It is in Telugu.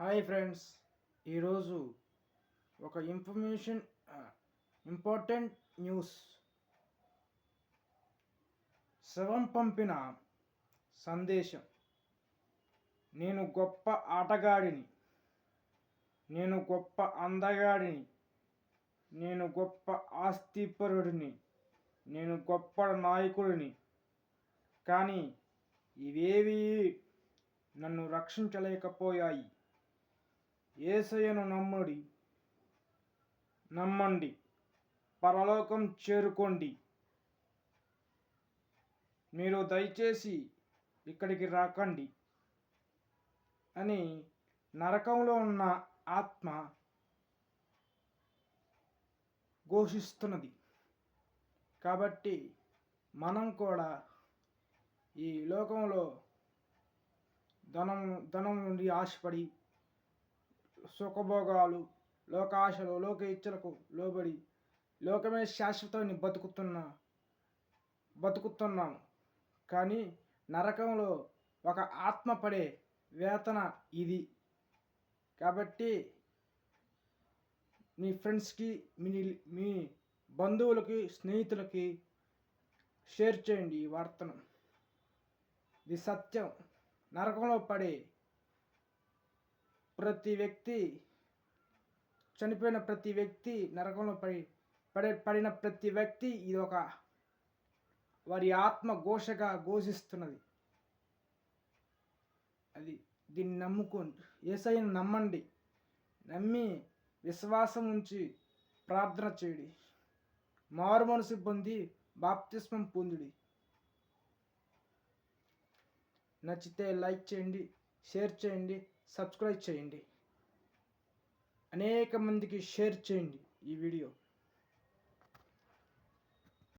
హాయ్ ఫ్రెండ్స్, ఈరోజు ఒక ఇంపార్టెంట్ న్యూస్. శవం పంపిన సందేశం. నేను గొప్ప ఆటగాడిని, నేను గొప్ప అందగాడిని, నేను గొప్ప ఆస్తిపరుడిని, నేను గొప్ప నాయకుడిని. కానీ ఇవేవి నన్ను రక్షించలేకపోయాయి. యేసయ్యను నమ్మండి, పరలోకం చేరుకోండి. మీరు దయచేసి ఇక్కడికి రాకండి అని నరకంలో ఉన్న ఆత్మ ఘోషిస్తున్నది. కాబట్టి మనం కూడా ఈ లోకంలో ధనం నుండి ఆశపడి సుఖభోగాలు, లోకాశలు, లోక ఇచ్చలకు లోబడి లోకమే శాశ్వతాన్ని బతుకుతున్నాము. కానీ నరకంలో ఒక ఆత్మ పడే వేతన ఇది. కాబట్టి మీ ఫ్రెండ్స్కి, మీ బంధువులకి, స్నేహితులకి షేర్ చేయండి ఈ వార్తను. ఇది సత్యం. నరకంలో పడే ప్రతి వ్యక్తి, చనిపోయిన ప్రతి వ్యక్తి, నరకంలో పడిన ప్రతి వ్యక్తి ఇది ఒక వారి ఆత్మ ఘోషగా ఘోషిస్తున్నది. దీన్ని నమ్ముకోండి. యేసయ్యను నమ్మండి. నమ్మి విశ్వాసం ఉంచి ప్రార్థన చేయండి. మారు మనసు పొంది బాప్తిస్మం పొందుడి. నచ్చితే లైక్ చేయండి, షేర్ చేయండి, సబ్స్క్రైబ్ చేయండి. అనేక మందికి షేర్ చేయండి ఈ వీడియో.